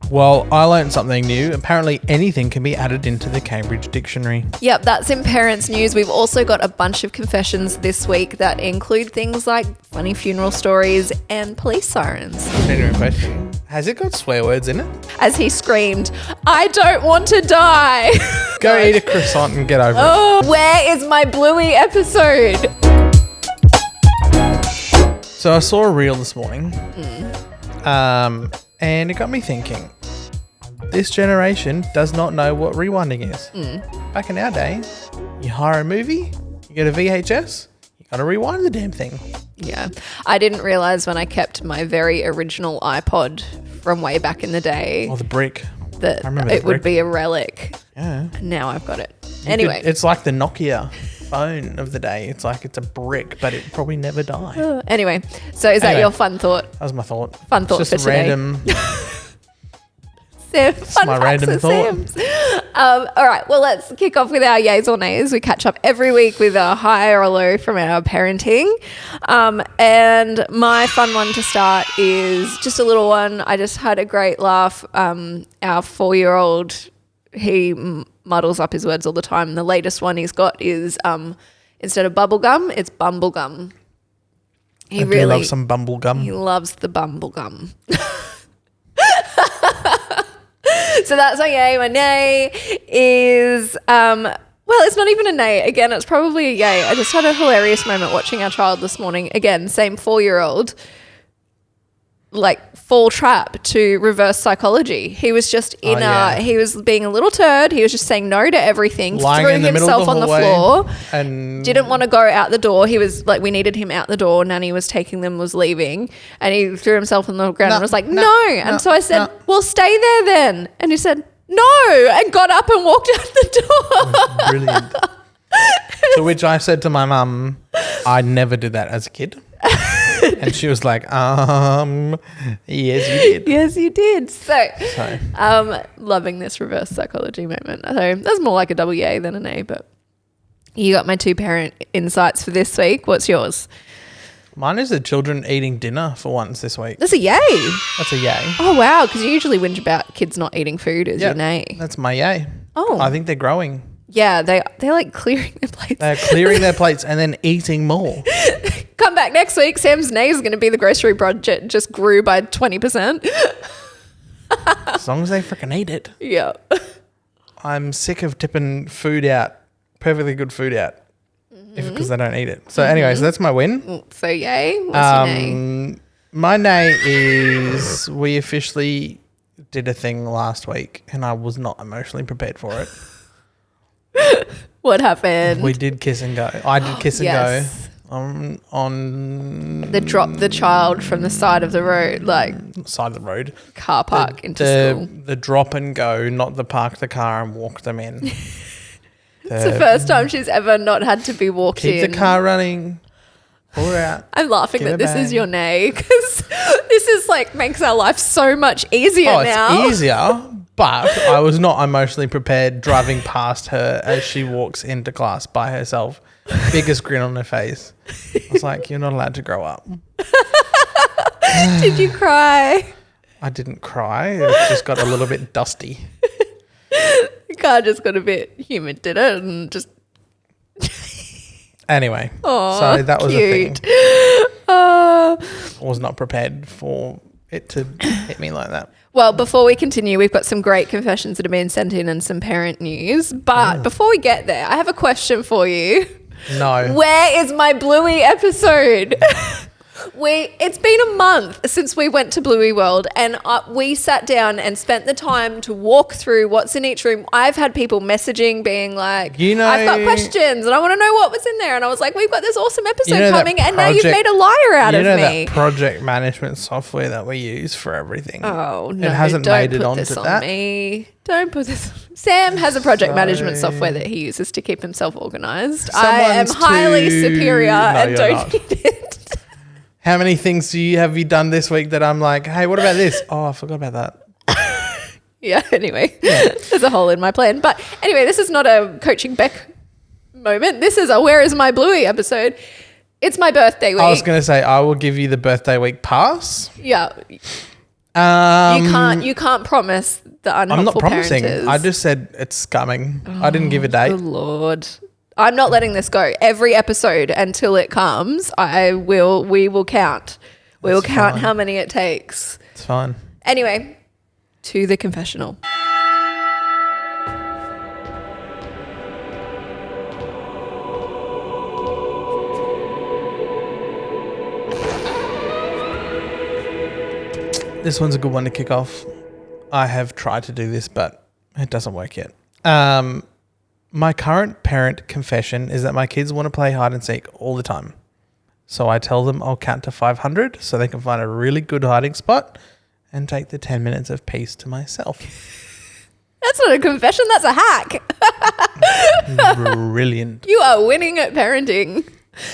Well, I learned something new. Apparently anything can be added into the Cambridge Dictionary. Yep, that's in Parents News. We've also got a bunch of confessions this week that include things like funny funeral stories and police sirens. Genuine question. Has it got swear words in it? As he screamed, "I don't want to die." Go eat a croissant and get over it. Oh, where is my Bluey episode? So I saw a reel this morning. And it got me thinking. This generation does not know what rewinding is. Back in our day, you hire a movie, you get a VHS, you got to rewind the damn thing. Yeah. I didn't realise when I kept my very original iPod from way back in the day. Oh, the brick. That it would be a relic. Yeah. Now I've got it. Anyway. It's like the Nokia phone of the day. It's like it's a brick, but it probably never died. Anyway, so is that your fun thought? That was my thought. Fun thought just for today. Random. Sam, fun my facts random of thought. Sam's. All right, well, let's kick off with our yays or nays. We catch up every week with a high or a low from our parenting. And my fun one to start is just a little one. I just had a great laugh. Our 4-year-old, he muddles up his words all the time. The latest one he's got is instead of bubblegum, it's bumblegum. I do love some bumblegum. He loves the bumblegum. So that's my yay. My nay is, well, it's not even a nay. Again, it's probably a yay. I just had a hilarious moment watching our child this morning. Again, same 4-year-old, like fall trap to reverse psychology. He was just he was being a little turd. He was just saying no to everything, lying threw in the himself on the floor and didn't want to go out the door. He was like, we needed him out the door. Nanny was taking them, was leaving, and he threw himself on the ground and was like, no. And so I said, well, stay there then. And he said, no, and got up and walked out the door. Brilliant. To which I said to my mum, I never did that as a kid. And she was like, yes, you did. Yes, you did. So loving this reverse psychology moment. So that's more like a double yay than an A, but you got my 2 parent insights for this week. What's yours? Mine is the children eating dinner for once this week. That's a yay. That's a yay. Oh, wow, because you usually whinge about kids not eating food as your nay. That's my yay. Oh. I think they're growing. Yeah, they're like clearing their plates. They're clearing their plates and then eating more. Come back next week. Sam's nay is going to be the grocery budget just grew by 20%. As long as they freaking eat it. Yeah. I'm sick of tipping food out, perfectly good food out, because they don't eat it. So anyways, that's my win. So yay. What's your nay? My nay is we officially did a thing last week and I was not emotionally prepared for it. What happened? We did kiss and go. I did kiss and Yes. go on The drop the child from the side of the road, like side of the road. car park into school. The drop and go, not the park the car and walk them in. It's the first time she's ever not had to be walked in. Keep the car running. Pull her out. I'm laughing Give that her this is bang. your nay because this is like makes our life so much easier now. It's easier, but I was not emotionally prepared driving past her as she walks into class by herself. Biggest grin on her face. I was like, you're not allowed to grow up. Did you cry? I didn't cry. It just got a little bit dusty. The car just got a bit humid, did it? And just Anyway, Aww, so that was cute. a thing. I was not prepared for it to hit me like that. Well, before we continue, we've got some great confessions that have been sent in and some parent news. But before we get there, I have a question for you. No. Where is my Bluey episode? It's been a month since we went to Bluey World and we sat down and spent the time to walk through what's in each room. I've had people messaging being like, I've got questions and I want to know what was in there. And I was like, we've got this awesome episode coming and now you've made a liar out of me. You know that project management software that we use for everything? Oh, no. It hasn't made it onto Don't put this that. on me. Don't put this on. Sam has a project management software that he uses to keep himself organised. I am highly superior and don't need it. How many things have you done this week that I'm like, hey, what about this? Oh, I forgot about that. Yeah, anyway, there's a hole in my plan. But anyway, this is not a coaching Beck moment. This is a Where is my Bluey episode. It's my birthday week. I was going to say, I will give you the birthday week pass. Yeah. You can't promise the unhelpful I'm not promising. parenters. I just said it's coming. I didn't give a date. Good Lord. I'm not letting this go. Every episode until it comes, we will count. We will count how many it takes. It's fine. Anyway, to the confessional. This one's a good one to kick off. I have tried to do this, but it doesn't work yet. My current parent confession is that my kids want to play hide and seek all the time. So I tell them I'll count to 500 so they can find a really good hiding spot and take the 10 minutes of peace to myself. That's not a confession, that's a hack. Brilliant. You are winning at parenting.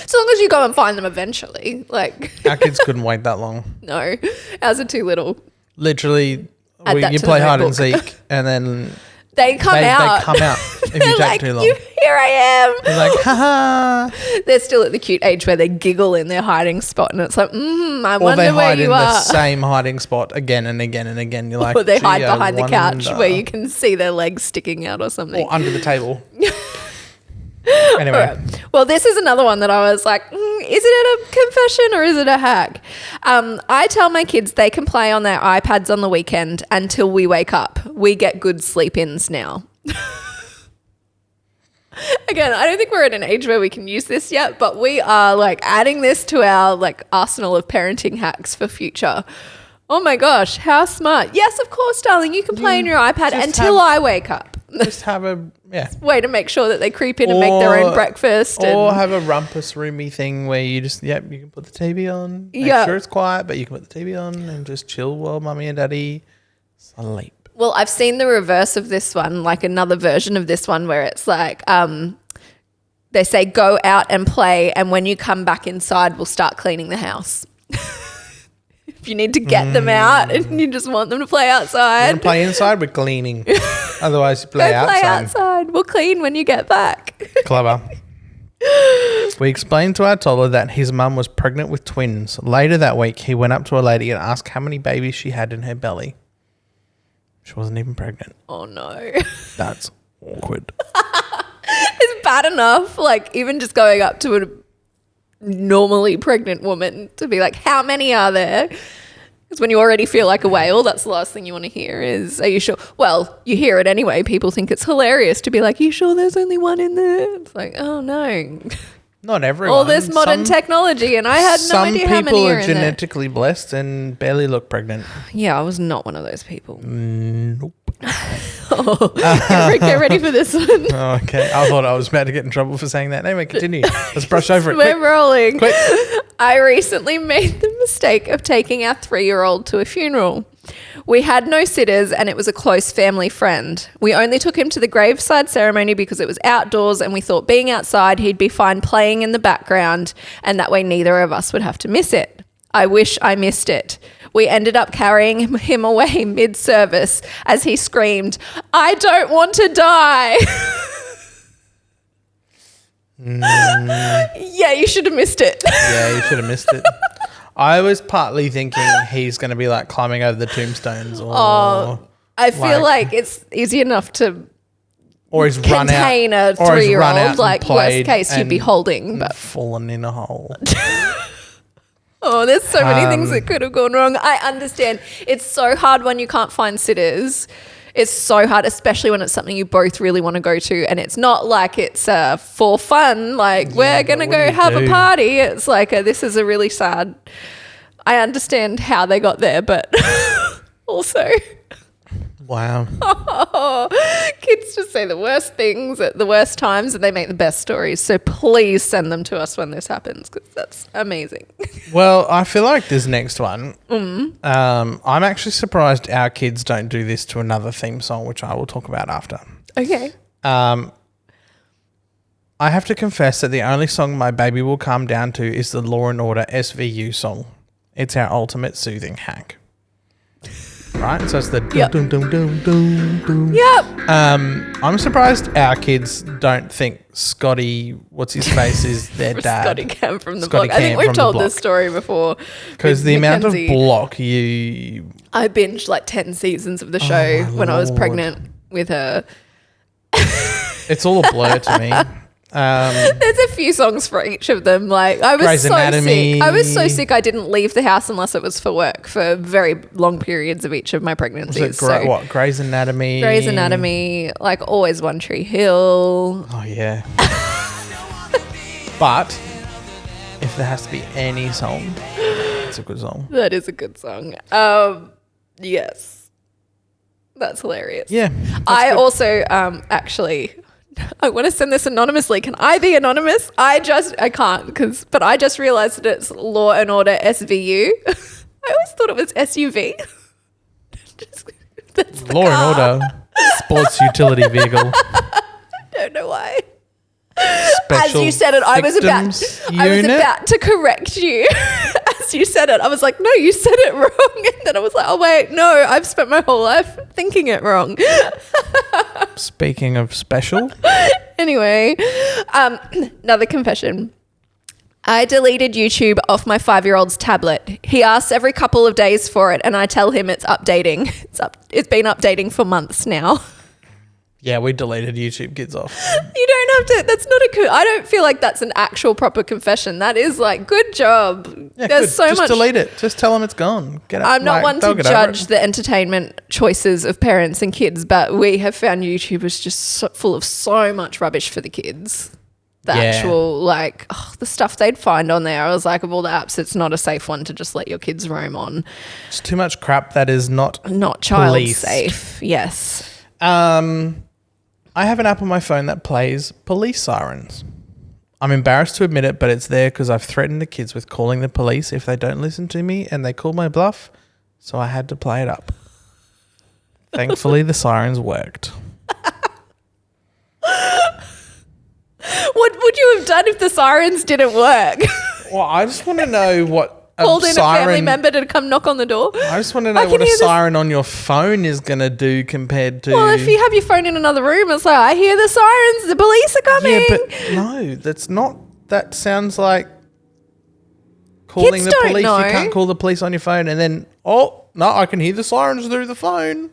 So long as you go and find them eventually. Our kids couldn't wait that long. No, ours are too little. Literally, Add that you to play the hide and notebook. seek and then They come out. They come out if you They're take like, too long. Here I am. They're like, haha. They're still at the cute age where they giggle in their hiding spot and it's like, I Or wonder they where hide in you the are. same hiding spot again and again and again. You're like, Or they "Gee, hide I behind the couch wonder." where you can see their legs sticking out or something. Or under the table. Anyway. All right. Well, this is another one that I was like, is it a confession or is it a hack? I tell my kids they can play on their iPads on the weekend until we wake up. We get good sleep-ins now. Again, I don't think we're at an age where we can use this yet, but we are adding this to our arsenal of parenting hacks for future. Oh my gosh, how smart. Yes, of course, darling, you can play on your iPad until I wake up. Just have a, way to make sure that they creep in and make their own breakfast. Or have a rumpus roomy thing where you just, you can put the TV on. Make sure it's quiet, but you can put the TV on and just chill while mummy and daddy sleep. Well, I've seen the reverse of this one, another version of this one where it's they say go out and play and when you come back inside, we'll start cleaning the house. If you need to get them out and you just want them to play outside. You want to play inside? We're cleaning. Otherwise, you play outside. Play outside. We'll clean when you get back. Clever. We explained to our toddler that his mum was pregnant with twins. Later that week, he went up to a lady and asked how many babies she had in her belly. She wasn't even pregnant. Oh, no. That's awkward. It's bad enough, even just going up to a normally pregnant woman to be like, how many are there? Because when you already feel like a whale, that's the last thing you want to hear is, are you sure? Well, you hear it anyway. People think it's hilarious to be like, are you sure there's only one in there? It's like, oh, no. Not everyone. All this modern technology, and I had no idea how many are in there. Some people are genetically blessed and barely look pregnant. Yeah, I was not one of those people. Nope. Get ready for this one. Okay. I thought I was about to get in trouble for saying that. Anyway, continue. Let's brush over it. We're rolling. Quick. I recently made the mistake of taking our 3-year-old to a funeral. We had no sitters and it was a close family friend. We only took him to the graveside ceremony because it was outdoors and we thought being outside he'd be fine playing in the background and that way neither of us would have to miss it. I wish I missed it. We ended up carrying him away mid-service as he screamed, I don't want to die. Yeah, you should have missed it. Yeah, you should have missed it. I was partly thinking he's going to be climbing over the tombstones or I feel like it's easy enough to or he's run out, contain a or he's 3-year-old. run out and Worst case you'd be and holding. But fallen in a hole. oh, there's so many things that could have gone wrong. I understand. It's so hard when you can't find sitters. It's so hard, especially when it's something you both really want to go to. And it's not like it's for fun, we're going to go have a party. It's this is a really sad. I understand how they got there, but also. Wow. Kids just say the worst things at the worst times and they make the best stories. So please send them to us when this happens because that's amazing. Well, I feel like this next one, I'm actually surprised our kids don't do this to another theme song, which I will talk about after. Okay. I have to confess that the only song my baby will calm down to is the Law & Order SVU song. It's our ultimate soothing hack. right? So it's the Yep. doom, doom, doom, doom, doom. Yep. I'm surprised our kids don't think Scotty, what's his face, is their dad. Scotty Cam from the Scotty block. I think Cam we've from the told block. this story before. Because with the amount of Mackenzie. block you... I binged like 10 seasons of the show my when I was Lord. pregnant with her. It's all a blur to me. There's a few songs for each of them. Like I was Grey's so Anatomy. sick. I was so sick I didn't leave the house unless it was for work for very long periods of each of my Was pregnancies. it what? Grey's Anatomy? Grey's Anatomy, like Always One Tree Hill. Oh, yeah. But if there has to be any song, it's a good song. That is a good song. Yes. That's hilarious. Yeah. I also actually I want to send this anonymously. Can I be anonymous? I can't but I just realized that it's Law and Order SVU. I always thought it was SUV. That's the Law car. and Order Sports Utility Vehicle. Don't know why. Special As you said it, I was Victims about Unit. to correct you. As you said it, I was like, no, you said it wrong. And then I was like, oh wait, no, I've spent my whole life thinking it wrong. Speaking of special, Anyway, another confession. I deleted YouTube off my 5-year-old's tablet. He asks every couple of days for it, and I tell him it's updating. It's been updating for months now. yeah, we deleted YouTube Kids off. You don't have to. That's not I don't feel like that's an actual proper confession. That is like, good job. Yeah, There's good. so Just much. delete it. Just tell them it's gone. Get it. I'm not Like, one they'll to get over judge it. the entertainment choices of parents and kids, but we have found YouTube is just full of so much rubbish for the kids. The Yeah. actual, like, the stuff they'd find on there. I was like, of all the apps, it's not a safe one to just let your kids roam on. It's too much crap that is not. Not child Policed. safe. Yes. I have an app on my phone that plays police sirens. I'm embarrassed to admit it, but it's there because I've threatened the kids with calling the police if they don't listen to me, and they call my bluff, so I had to play it up. Thankfully, the sirens worked. What would you have done if the sirens didn't work? Well, I just want to know what Called in a family siren. member to come knock on the door? I just want to know I what can a hear this- siren on your phone is going to do compared to. Well, if you have your phone in another room, it's like, I hear the sirens, the police are coming. Yeah, but no, that's not. That sounds like calling Kids the don't police. know. You can't call the police on your phone and then, oh, no, I can hear the sirens through the phone.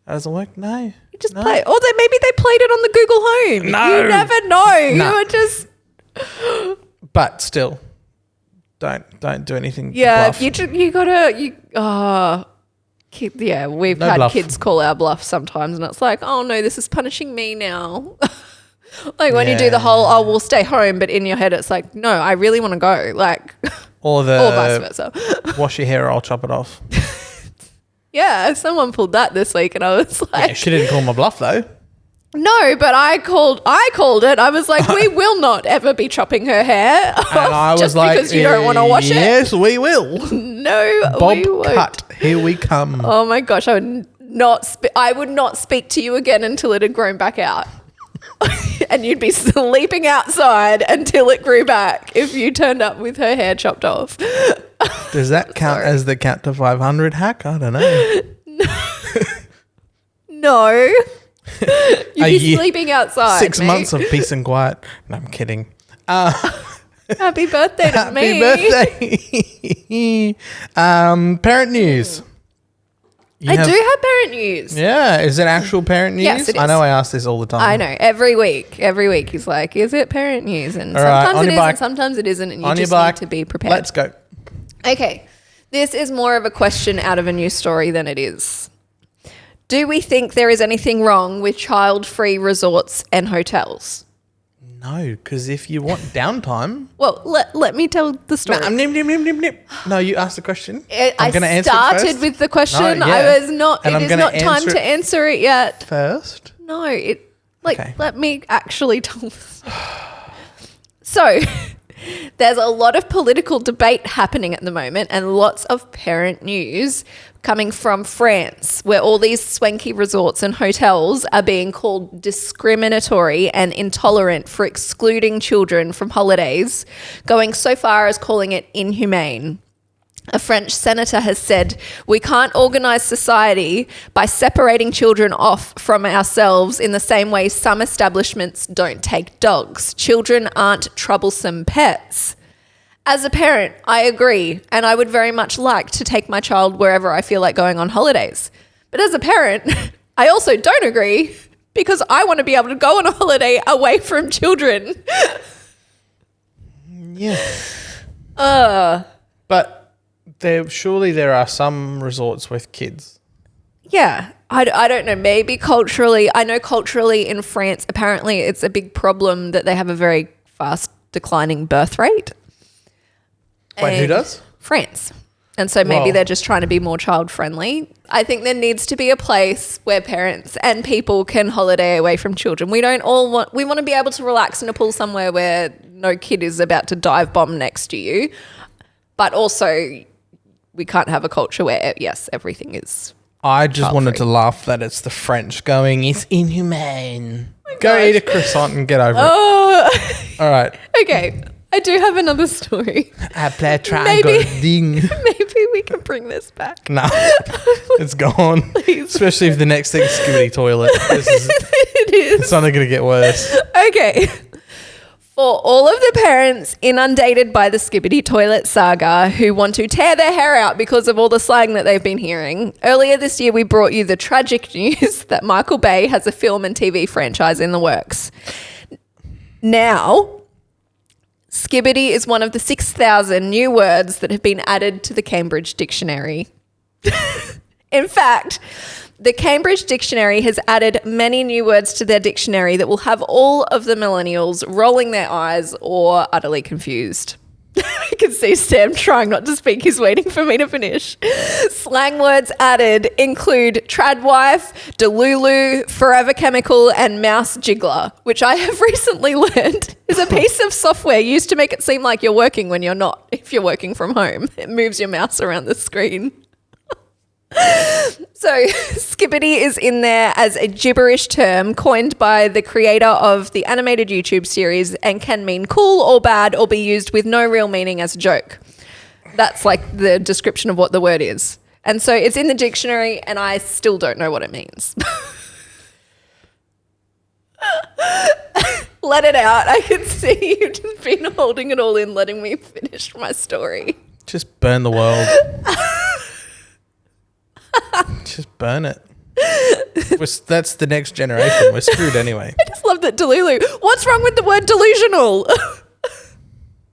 That doesn't work. No. You just no. play. Or maybe they played it on the Google Home. No. You never know. No. You were just... But still, don't do anything. Yeah, bluff. you gotta... we've No had bluff. kids call our bluff sometimes, and it's like, oh no, this is punishing me now. Like when you do Yeah. the whole, oh, we'll stay home, but in your head it's like, no, I really want to go. Like, or or vice versa. wash your hair or I'll chop it off. Yeah, someone pulled that this week, and I was like, Yeah, she didn't call my bluff though. no, but I called it. I was like, we will not ever be chopping her hair off And I was just like, because you don't want to wash it. Yes, we will. No, Bob we won't. cut. Here we come. Oh my gosh, I would not speak to you again until it had grown back out. And you'd be sleeping outside until it grew back if you turned up with her hair chopped off. Does that count Sorry. as the count to 500 hack? I don't know. No. You'd A be year- sleeping outside. 6 mate. months of peace and quiet. No, I'm kidding. Happy birthday to me. Happy birthday. Parent news. You I do have parent news. Yeah. Is it actual parent news? Yes, it I is. know I ask this all the time. I know. Every week he's like, is it parent news? And All right, sometimes on it your is bike. and sometimes it isn't. And you On your just bike. need to be prepared. Let's go. Okay. This is more of a question out of a news story than it is. Do we think there is anything wrong with child-free resorts and hotels? No, because if you want downtime. Well, let me tell the story. No, you asked the question. I I'm going to answer it started first. with the question. No, yeah. I was not. And It I'm is gonna not time answer to it answer it yet. First. No, Okay. let me actually tell the story. So, there's a lot of political debate happening at the moment and lots of parent news coming from France, where all these swanky resorts and hotels are being called discriminatory and intolerant for excluding children from holidays, going so far as calling it inhumane. A French senator has said, "We can't organise society by separating children off from ourselves in the same way some establishments don't take dogs. Children aren't troublesome pets." As a parent, I agree, and I would very much like to take my child wherever I feel like going on holidays. But as a parent, I also don't agree because I want to be able to go on a holiday away from children. Yeah. But surely there are some resorts with kids. Yeah. I don't know. Maybe culturally. I know culturally in France, apparently it's a big problem that they have a very fast declining birth rate. Wait, who does? France. And so maybe they're just trying to be more child friendly. I think there needs to be a place where parents and people can holiday away from children. We want to be able to relax in a pool somewhere where no kid is about to dive bomb next to you. But also we can't have a culture where, yes, everything is I just wanted to laugh that it's the French going, "It's inhumane." Go eat a croissant and get over it. All right. Okay. I do have another story. I play triangle ding. Maybe we can bring this back. No, it's gone. Please. Especially if the next thing's Skibidi toilet. It is. It's only going to get worse. Okay. For all of the parents inundated by the Skibidi toilet saga who want to tear their hair out because of all the slang that they've been hearing, earlier this year we brought you the tragic news that Michael Bay has a film and TV franchise in the works. Now, Skibidi is one of the 6,000 new words that have been added to the Cambridge Dictionary. In fact, the Cambridge Dictionary has added many new words to their dictionary that will have all of the millennials rolling their eyes or utterly confused. I can see Sam trying not to speak. He's waiting for me to finish. Slang words added include tradwife, delulu, forever chemical, and mouse jiggler, which I have recently learned is a piece of software used to make it seem like you're working when you're not. If you're working from home, it moves your mouse around the screen. So Skibidi is in there as a gibberish term coined by the creator of the animated YouTube series and can mean cool or bad or be used with no real meaning as a joke. That's like the description of what the word is. And so it's in the dictionary and I still don't know what it means. Let it out. I can see you've just been holding it all in, letting me finish my story. Just burn the world. Just burn it. That's the next generation. We're screwed anyway. I just love that delulu. What's wrong with the word delusional?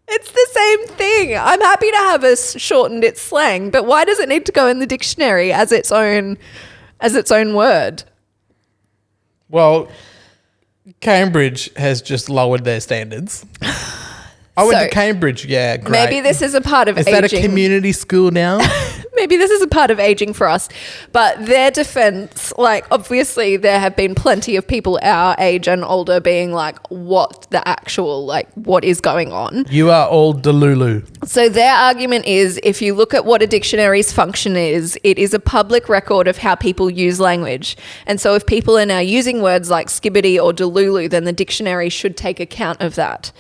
It's the same thing. I'm happy to have us shortened its slang, but why does it need to go in the dictionary as its own word? Well, Cambridge has just lowered their standards. I went to Cambridge. Yeah, great. Maybe this is a part of aging. Is that a community school now? Maybe this is a part of aging for us. But their defense, like, obviously there have been plenty of people our age and older being like, what is going on? You are all delulu. So their argument is, if you look at what a dictionary's function is, it is a public record of how people use language. And so if people are now using words like skibidi or delulu, then the dictionary should take account of that.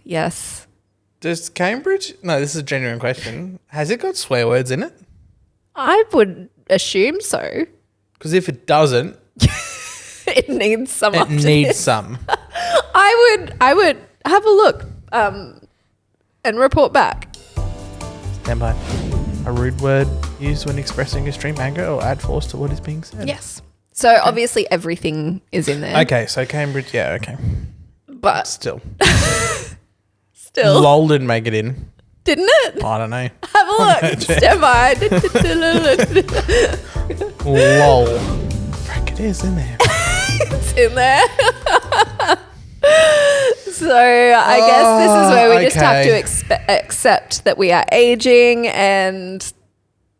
Yes. Does Cambridge... No, this is a genuine question. Has it got swear words in it? I would assume so. Because if it doesn't... it needs some. It needs some. I would have a look and report back. Stand by. A rude word used when expressing extreme anger or add force to what is being said. Yes. So obviously everything is in there. Okay, so Cambridge, yeah, okay. But still. Still. LOL didn't make it in. Didn't it? I don't know. Have a look. Stand by. LOL. Frank, it is in there. It's in there. So I guess this is where we just have to accept that we are aging and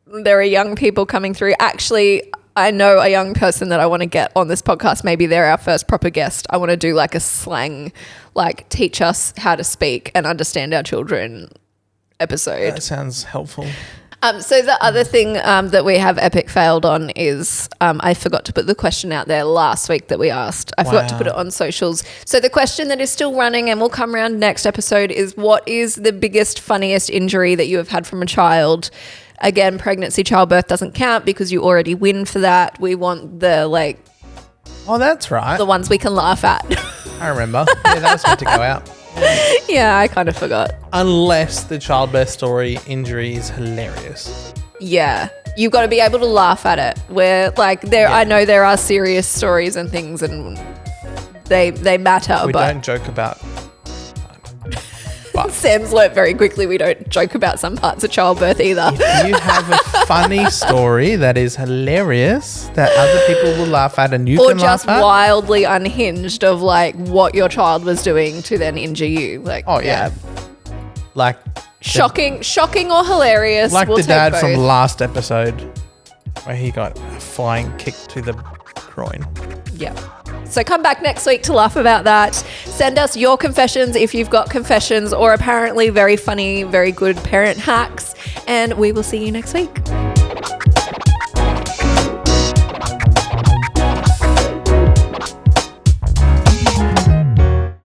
there are young people coming through. Actually, I know a young person that I want to get on this podcast. Maybe they're our first proper guest. I want to do like a slang, like teach us how to speak and understand our children episode. That sounds helpful. So the other thing that we have epic failed on is I forgot to put the question out there last week that we asked. I forgot to put it on socials. So the question that is still running and will come around next episode is, what is the biggest, funniest injury that you have had from a child? Again, pregnancy, childbirth doesn't count because you already win for that. We want the Oh, that's right. the ones we can laugh at. I remember. Yeah, that was meant to go out. Yeah, I kind of forgot. Unless the childbirth story injury is hilarious. Yeah. You've got to be able to laugh at it. Where I know there are serious stories and things and they matter. We but don't joke about. Sam's learnt very quickly we don't joke about some parts of childbirth either. If you have a funny story that is hilarious that other people will laugh at and you or can laugh at. Or just wildly unhinged of what your child was doing to then injure you. Like shocking or hilarious. Like we'll the dad take from both. last episode where he got a flying kick to the groin. Yeah. So come back next week to laugh about that. Send us your confessions if you've got confessions or apparently very funny, very good parent hacks. And we will see you next week.